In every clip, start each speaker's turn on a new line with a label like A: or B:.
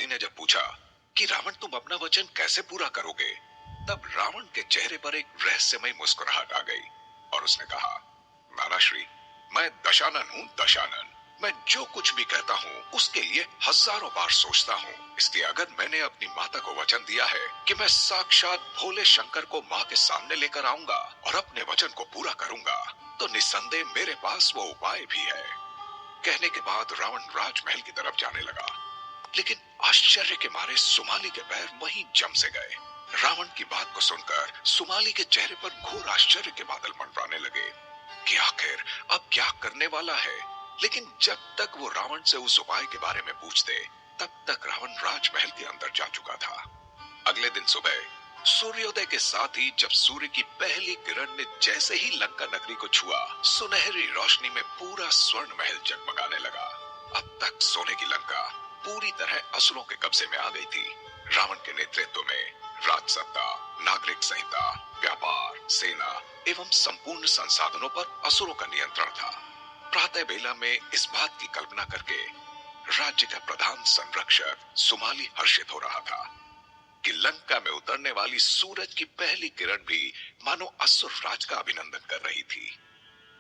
A: सुमाली ने जब पूछा कि रावण तुम अपना वचन कैसे पूरा करोगे, तब रावण के चेहरे पर एक रहस्यमय मुस्कुराहट आ गई और उसने कहा, नाना श्री, मैं दशानन हूँ, दशानन। मैं जो कुछ भी कहता हूँ उसके लिए हजारों बार सोचता हूँ। इसलिए अगर मैंने अपनी माता को वचन दिया है कि मैं साक्षात भोले शंकर को माँ के सामने लेकर आऊंगा और अपने वचन को पूरा करूंगा, तो निस्संदेह मेरे पास वो उपाय भी है। कहने के बाद रावण राजमहल की तरफ जाने लगा, लेकिन आश्चर्य के मारे सुमाली के पैर वहीं जम से गए। रावण की बात को सुनकर सुमाली के चेहरे पर घोर आश्चर्य के बादल मंडराने लगे कि आखिर अब क्या करने वाला है। लेकिन जब तक वो रावण से उस उपाय के बारे में पूछते, तब तक रावण राजमहल के अंदर जा चुका था। अगले दिन सुबह सूर्योदय के साथ ही जब सूर्य की पहली किरण ने जैसे ही लंका नगरी को छुआ, सुनहरी रोशनी में पूरा स्वर्ण महल जगमगाने लगा। अब तक सोने की लंका पूरी तरह असुरों के कब्जे में आ गई थी। रावण के नेतृत्व में राजसत्ता, नागरिक संहिता, व्यापार, सेना एवं संपूर्ण संसाधनों पर असुरों का नियंत्रण था। प्रातः बेला में इस बात की कल्पना करके राज्य का प्रधान संरक्षक सुमाली हर्षित हो रहा था कि लंका में उतरने वाली सूरज की पहली किरण भी मानो असुर राज का अभिनंदन कर रही थी।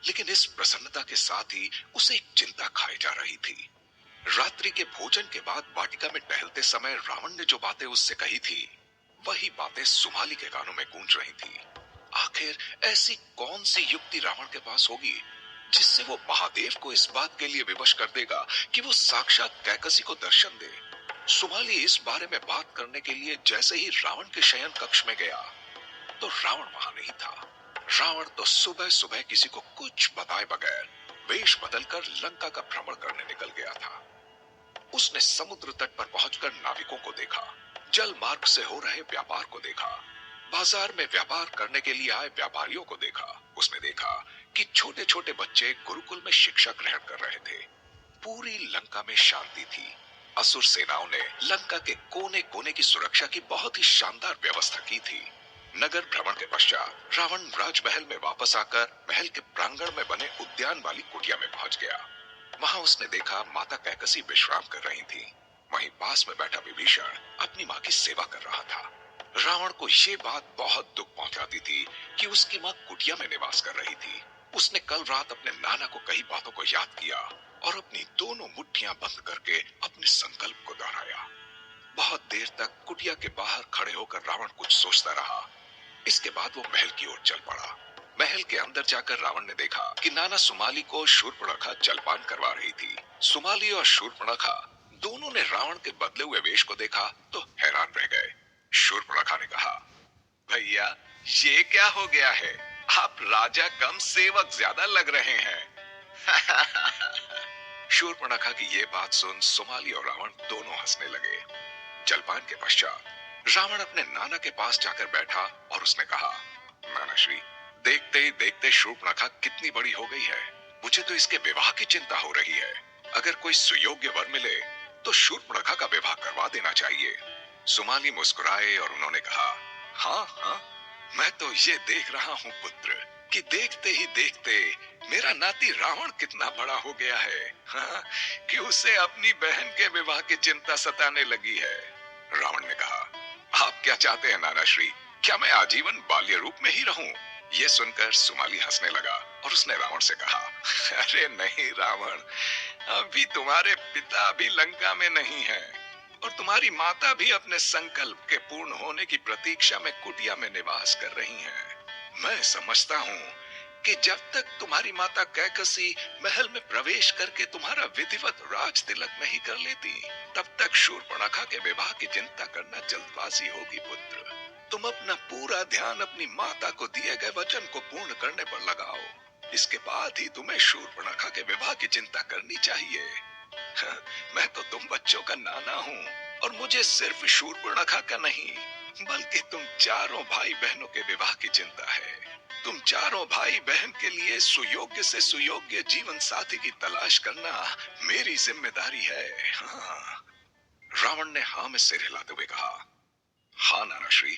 A: लेकिन इस प्रसन्नता के साथ ही उसे एक चिंता खाई जा रही थी। रात्रि के भोजन के बाद वाटिका में टहलते समय रावण ने जो बातें उससे कही थी, वही बातें सुमाली के कानों में गूंज रही थी। आखिर ऐसी कौन सी युक्ति रावण के पास होगी जिससे वो महादेव को इस बात के लिए विवश कर देगा कि वो साक्षात कैकसी को दर्शन दे। सुमाली इस बारे में बात करने के लिए जैसे ही रावण के शयन कक्ष में गया, तो रावण वहां नहीं था। रावण तो सुबह सुबह किसी को कुछ बताए बगैर वेश बदलकर लंका का भ्रमण करने निकल गया था। उसने समुद्र तट पर पहुंचकर नाविकों को देखा, जल मार्ग से हो रहे व्यापार को देखा, बाजार में व्यापार करने के लिए आए व्यापारियों को देखा। उसने देखा कि छोटे छोटे बच्चे गुरुकुल में शिक्षा ग्रहण कर रहे थे। पूरी लंका में शांति थी। असुर सेनाओं ने लंका के कोने कोने की सुरक्षा की बहुत ही शानदार व्यवस्था की थी। नगर भ्रमण के पश्चात रावण राजमहल में वापस आकर महल के प्रांगण में बने उद्यान वाली कुटिया में पहुंच गया। वहां उसने देखा माता कैकसी विश्राम कर रही थी। वहीं पास में बैठा विभीषण अपनी मां की सेवा कर रहा था। रावण को ये बात बहुत दुख पहुंचाती थी कि उसकी मां कुटिया में निवास कर रही थी। उसने कल रात अपने नाना को कही बातों को याद किया और अपनी दोनों मुट्ठियां बंद करके अपने संकल्प को दोहराया। बहुत देर तक कुटिया के बाहर खड़े होकर रावण कुछ सोचता रहा। इसके बाद वो महल की ओर चल पड़ा। महल के अंदर जाकर रावण ने देखा कि नाना सुमाली को शूर्पणखा जलपान करवा रही थी। सुमाली और शूर्पणखा दोनों ने रावण के बदले हुए वेश को देखा तो हैरान रह गए। शूर्पणखा ने कहा, भैया ये क्या हो गया है? आप राजा कम सेवक ज्यादा लग रहे हैं। शूर्पणखा की ये बात सुन सुमाली और रावण दोनों हंसने लगे। जलपान के पश्चात रावण अपने नाना के पास जाकर बैठा और उसने कहा, नाना श्री, देखते ही देखते शूर्पणखा कितनी बड़ी हो गई है। मुझे तो इसके विवाह की चिंता हो रही है। अगर कोई सुयोग्य वर मिले तो शूर्पणखा का विवाह करवा देना चाहिए। सुमाली मुस्कुराए और उन्होंने कहा, हाँ हाँ, मैं तो ये देख रहा हूँ पुत्र कि देखते ही देखते मेरा नाती रावण कितना बड़ा हो गया है। हाँ, कि उसे अपनी बहन के विवाह की चिंता सताने लगी है। रावण ने कहा, आप क्या चाहते हैं नाना श्री? क्या मैं आजीवन बाल्य रूप में ही रहूं? ये सुनकर सुमाली हंसने लगा और उसने रावण से कहा, अरे नहीं रावण, अभी तुम्हारे पिता भी लंका में नहीं है और तुम्हारी माता भी अपने संकल्प के पूर्ण होने की प्रतीक्षा में कुटिया में निवास कर रही हैं। मैं समझता हूँ कि जब तक तुम्हारी माता कैकसी महल में प्रवेश करके तुम्हारा विधिवत राज तिलक नहीं कर लेती, तब तक शूर्पणखा के विवाह की चिंता करना जल्दबाजी होगी पुत्र। तुम अपना पूरा ध्यान अपनी माता को दिए गए वचन को पूर्ण करने पर लगाओ। इसके बाद ही तुम्हें शूर्पणखा के विवाह की चिंता करनी चाहिए। मैं तो तुम बच्चों का नाना हूँ और मुझे सिर्फ शूर्पणखा का नहीं, बल्कि तुम चारों भाई बहनों के विवाह की चिंता है। तुम चारों भाई बहन के लिए सुयोग्य से सुयोग्य जीवन साथी की तलाश करना मेरी जिम्मेदारी है। हाँ। रावण ने हाँ में सिर हिलाते हुए कहा, हाँ नाना श्री,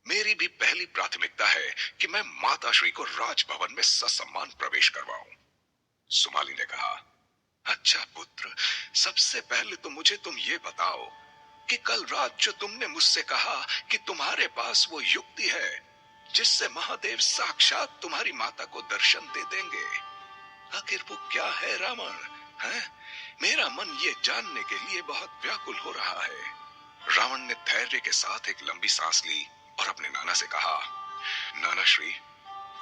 A: मेरी भी पहली प्राथमिकता है कि मैं माता श्री को राजभवन में ससम्मान प्रवेश करवाऊं। सुमाली ने कहा, अच्छा पुत्र, सबसे पहले तो मुझे तुम ये बताओ कि कल रात जो तुमने मुझसे कहा कि तुम्हारे पास वो युक्ति है जिससे महादेव साक्षात तुम्हारी माता को दर्शन दे देंगे, आखिर वो क्या है रावण? है? मेरा मन ये जानने के लिए बहुत व्याकुल हो रहा है। रावण ने धैर्य के साथ एक लंबी सांस ली और अपने नाना से कहा, नाना श्री,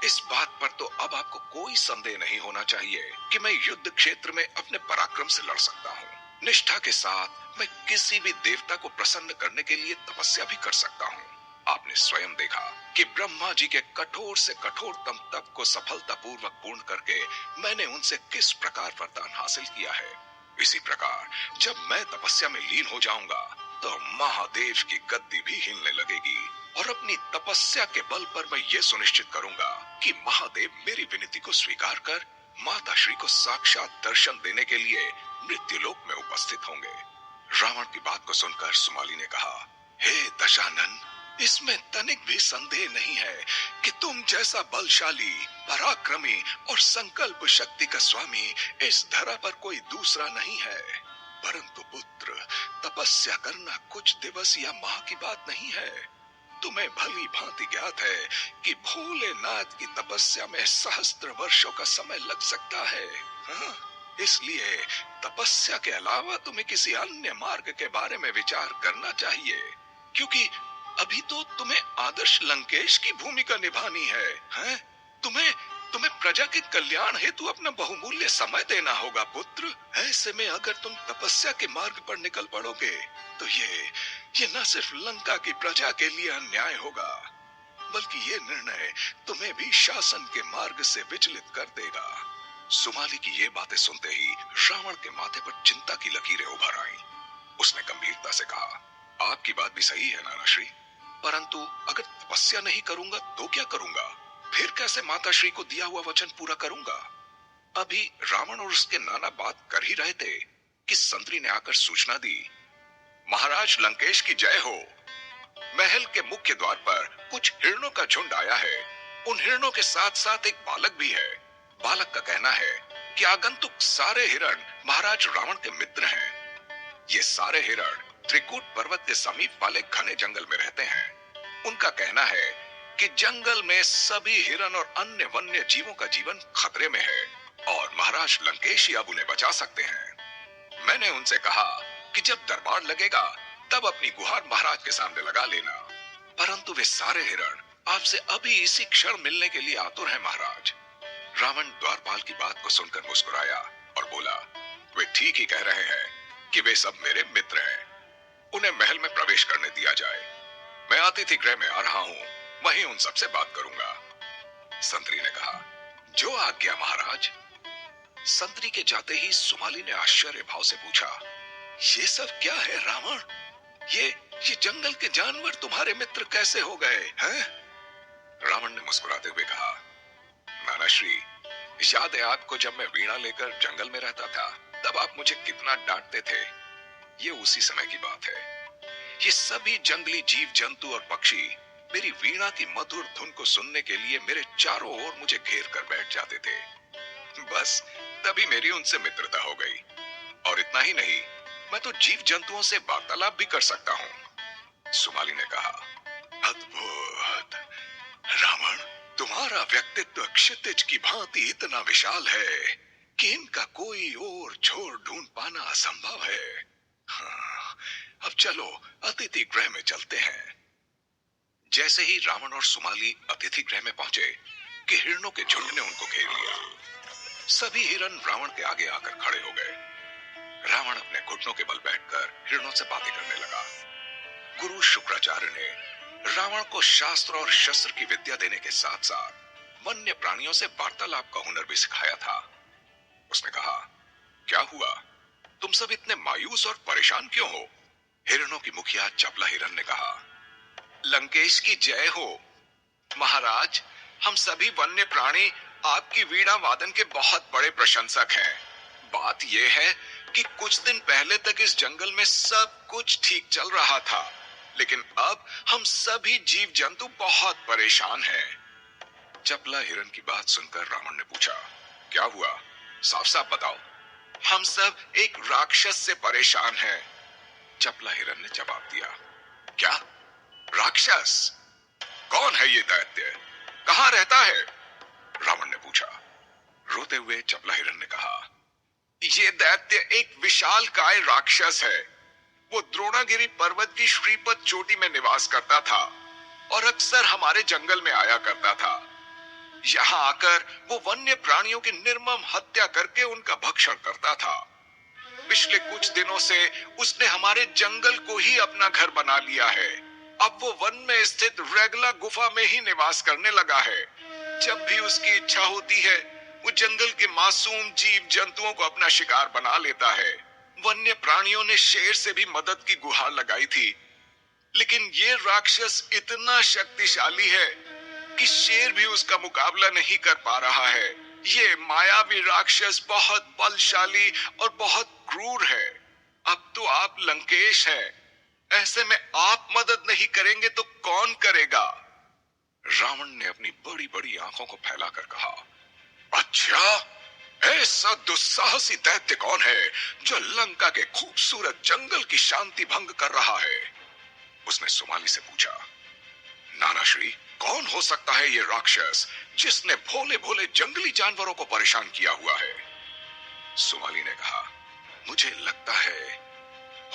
A: इस बात पर तो अब आपको कोई संदेह नहीं होना चाहिए कि मैं युद्ध क्षेत्र में अपने पराक्रम से लड़ सकता हूँ। निष्ठा के साथ मैं किसी भी देवता को प्रसन्न करने के लिए तपस्या भी कर सकता हूँ। आपने स्वयं देखा कि ब्रह्मा जी के कठोर से कठोरतम तप को सफलतापूर्वक पूर्ण करके मैंने उनसे किस प्रकार वरदान हासिल किया है। इसी प्रकार जब मैं तपस्या में लीन हो जाऊंगा तो महादेव की गद्दी भी हिलने लगेगी और अपनी तपस्या के बल पर मैं ये सुनिश्चित करूंगा कि महादेव मेरी विनती को स्वीकार कर माता श्री को साक्षात दर्शन देने के लिए मृत्युलोक में उपस्थित होंगे। रावण की बात को सुनकर सुमाली ने कहा, हे दशानन, इसमें तनिक भी संदेह नहीं है कि तुम जैसा बलशाली, पराक्रमी और संकल्प शक्ति का स्वामी इस धरा पर कोई दूसरा नहीं है। परंतु पुत्र, तपस्या करना कुछ दिवस या माह की बात नहीं है। तुम्हें भली भांति ज्ञात है कि भोलेनाथ की तपस्या में सहस्त्र वर्षों का समय लग सकता है। हाँ? इसलिए तपस्या के अलावा तुम्हें किसी अन्य मार्ग के बारे में विचार करना चाहिए, क्योंकि अभी तो तुम्हें आदर्श लंकेश की भूमिका निभानी है, हैं? तुम्हें तुम्हें प्रजा के कल्याण हेतु अपना बहुमूल्य समय देना होगा पुत्र। ऐसे में अगर तुम तपस्या के मार्ग पर निकल पड़ोगे तो ये न सिर्फ लंका की प्रजा के लिए अन्याय होगा, बल्कि ये निर्णय तुम्हें भी शासन के मार्ग से विचलित कर देगा। सुमाली की ये बातें सुनते ही रावण के माथे पर चिंता की लकीरें उभर आईं। उसने गंभीरता से कहा, आपकी बात भी सही है नाना श्री, परंतु अगर तपस्या नहीं करूंगा तो क्या करूंगा? फिर कैसे माता श्री को दिया हुआ वचन पूरा करूंगा? अभी रावण और उसके नाना बात कर ही रहे थे कि संतरी ने आकर सूचना दी, महाराज लंकेश की जय हो। महल के मुख्य द्वार पर कुछ हिरणों का झुंड आया है। उन हिरणों के साथ साथ एक बालक भी है। बालक का कहना है कि आगंतुक सारे हिरण महाराज रावण के मित्र हैं। ये सारे हिरण त्रिकूट पर्वत के समीप वाले घने जंगल में रहते हैं। उनका कहना है कि जंगल में सभी हिरण और अन्य वन्य जीवों का जीवन खतरे में है और महाराज लंकेश ही अब उन्हें बचा सकते हैं। मैंने उनसे कहा कि जब दरबार लगेगा तब अपनी गुहार महाराज के सामने लगा लेना, परंतु वे सारे हिरण आपसे अभी इसी क्षण मिलने के लिए आतुर हैं महाराज। रावण द्वारपाल की बात को सुनकर मुस्कुराया और बोला, वे ठीक ही कह रहे हैं कि वे सब मेरे मित्र हैं। उन्हें महल में प्रवेश करने दिया जाए। मैं अतिथि गृह में आ रहा हूँ, वहीं उन सबसे बात करूंगा। संतरी ने कहा, जो आज्ञा महाराज। संतरी के जाते ही सुमाली ने आश्चर्य भाव से पूछा, ये सब क्या है रावण? ये जंगल के जानवर तुम्हारे मित्र कैसे हो गए हैं? रावण ने मुस्कुराते हुए कहा, नाना श्री, याद है आपको जब मैं वीणा लेकर जंगल में रहता था तब आप मुझे कितना डांटते थे? ये उसी समय की बात है। ये सभी जंगली जीव जंतु और पक्षी मेरी वीणा की मधुर धुन को सुनने के लिए मेरे चारों ओर मुझे घेर कर बैठ जाते थे। बस तभी मेरी उनसे मित्रता हो गई। और इतना ही नहीं, मैं तो जीव जंतुओं से वार्तालाप भी कर सकता हूँ। सुमाली ने कहा, अद्भुत रावण, तुम्हारा व्यक्तित्व क्षितिज की भांति इतना विशाल है कि इनका कोई और छोर ढूंढ पाना असंभव है। हाँ, अब चलो अतिथि गृह में चलते हैं। जैसे ही रावण और सुमाली अतिथि गृह में पहुंचे कि हिरणों के झुंड ने उनको घेर लिया। सभी हिरण रावण के आगे आकर खड़े हो गए। रावण अपने घुटनों के बल बैठकर हिरणों से बातें करने लगा। गुरु शुक्राचार्य ने रावण को शास्त्र और शस्त्र की विद्या देने के साथ साथ वन्य प्राणियों से वार्तालाप का हुनर भी सिखाया था। उसने कहा, क्या हुआ? तुम सब इतने मायूस और परेशान क्यों हो? हिरणों की मुखिया चपला हिरण ने कहा, लंकेश की जय हो महाराज। हम सभी वन्य प्राणी आपकी वीणा वादन के बहुत बड़े प्रशंसक हैं। बात यह है कि कुछ दिन पहले तक इस जंगल में सब कुछ ठीक चल रहा था, लेकिन अब हम सभी जीव जंतु बहुत परेशान हैं। चपला हिरण की बात सुनकर रावण ने पूछा, क्या हुआ? साफ साफ बताओ। हम सब एक राक्षस से परेशान हैं। चपला हिरन ने जवाब दिया, क्या? राक्षस? कौन है ये दैत्य? कहां रहता है? रावण ने पूछा। रोते हुए चपला हिरन ने कहा, ये दैत्य एक विशालकाय राक्षस है। वो द्रोणागिरी पर्वत की श्रीपद चोटी में निवास करता था और अक्सर हमारे जंगल में आया करता था। यहाँ आकर वो वन्य प्राणियों की निर्मम हत्या करके उनका भक्षण करता था। पिछले कुछ दिनों से उसने हमारे जंगल को ही अपना घर बना लिया है। अब वो वन में स्थित रेगला गुफा में ही निवास करने लगा है। जब भी उसकी इच्छा होती है, वो जंगल के मासूम जीव जंतुओं को अपना शिकार बना लेता है। वन्य प्राणियों ने शेर से भी मदद की गुहार लगाई थी, लेकिन ये राक्षस इतना शक्तिशाली है कि शेर भी उसका मुकाबला नहीं कर पा रहा है। ये मायावी राक्षस बहुत बलशाली और बहुत क्रूर है। अब तो आप लंकेश हैं, ऐसे में आप मदद नहीं करेंगे तो कौन करेगा? रावण ने अपनी बड़ी बड़ी आंखों को फैलाकर कहा, अच्छा, ऐसा दुस्साहसी दैत्य कौन है जो लंका के खूबसूरत जंगल की शांति भंग कर रहा है? उसने सुमाली से पूछा। नाना श्री, कौन हो सकता है ये राक्षस जिसने भोले भोले जंगली जानवरों को परेशान किया हुआ है? सुमाली ने कहा, मुझे लगता है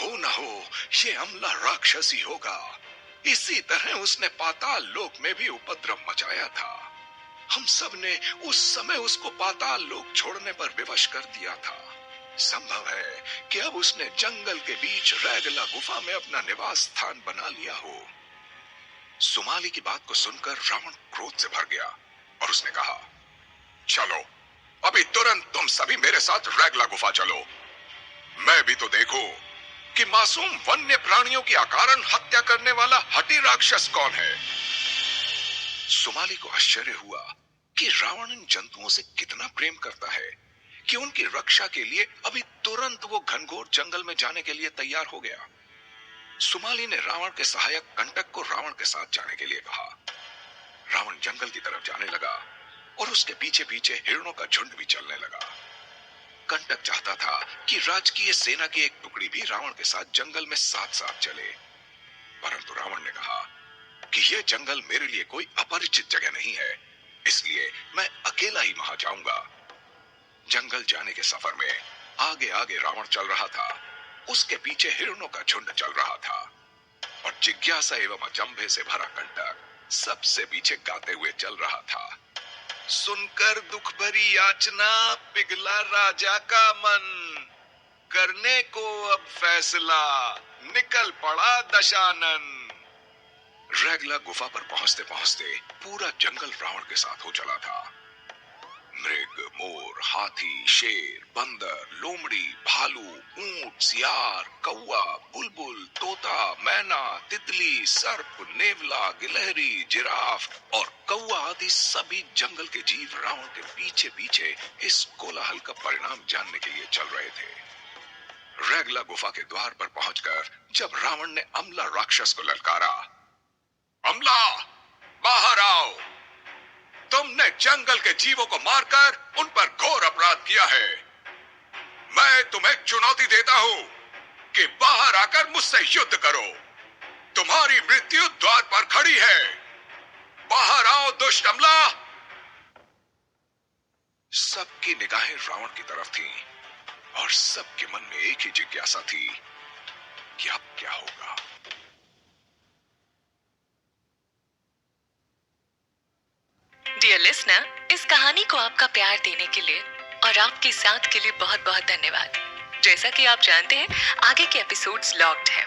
A: हो ना हो ये अमला राक्षस ही होगा। इसी तरह उसने पाताल लोक में भी उपद्रव मचाया था। हम सब ने उस समय उसको पाताल लोक छोड़ने पर विवश कर दिया था। संभव है कि अब उसने जंगल के बीच रैगला गुफा में अपना निवास स्थान बना लिया हो। सुमाली की बात को सुनकर रावण क्रोध से भर गया और उसने कहा, चलो अभी तुरंत तुम सभी मेरे साथ रैगला गुफा चलो। मैं भी तो देखूं कि मासूम वन्य प्राणियों की अकारण हत्या करने वाला हठी राक्षस कौन है। सुमाली को आश्चर्य हुआ कि रावण इन जंतुओं से कितना प्रेम करता है कि उनकी रक्षा के लिए अभी तुरंत वो घनघोर जंगल में जाने के लिए तैयार हो गया। सुमाली ने रावण के सहायक कंटक को रावण के साथ जाने के लिए कहा। रावण जंगल की तरफ जाने लगा और उसके पीछे पीछे हिरणों का झुंड भी चलने लगा। कंटक चाहता था कि राजकीय सेना की एक टुकड़ी भी रावण के साथ जंगल में साथ साथ चले, परंतु रावण ने कहा कि यह जंगल मेरे लिए कोई अपरिचित जगह नहीं है, इसलिए मैं अकेला ही वहां जाऊंगा। जंगल जाने के सफर में आगे आगे रावण चल रहा था, उसके पीछे हिरणों का झुंड चल रहा था और जिज्ञासा एवं अचंभे से भरा कंटक सबसे पीछे गाते हुए चल रहा था। सुनकर दुख भरी याचना पिघला राजा का मन, करने को अब फैसला निकल पड़ा दशानन। रैगला गुफा पर पहुंचते पहुंचते पूरा जंगल रावण के साथ हो चला था। मृग, मोर, हाथी, शेर, बंदर, लोमड़ी, भालू, ऊंट, सियार, कौवा, बुलबुल, तोता, मैना, तितली, सर्प, नेवला, गिलहरी, जिराफ और कौवा आदि सभी जंगल के जीव रावण के पीछे पीछे इस कोलाहल का परिणाम जानने के लिए चल रहे थे। रैगला गुफा के द्वार पर पहुंचकर जब रावण ने अमला राक्षस को ललकारा, अमला, बाहर आओ, तुमने जंगल के जीवों को मारकर उन पर घोर अपराध किया है। मैं तुम्हें चुनौती देता हूं कि बाहर आकर मुझसे युद्ध करो। तुम्हारी मृत्यु द्वार पर खड़ी है। बाहर आओ दुष्ट अमला। सबकी निगाहें रावण की तरफ थीं और सबके मन में एक ही जिज्ञासा थी कि अब क्या होगा।
B: डियर लिसनर, इस कहानी को आपका प्यार देने के लिए और आपके साथ के लिए बहुत बहुत धन्यवाद। जैसा कि आप जानते हैं, आगे के एपिसोड्स लॉक्ड हैं।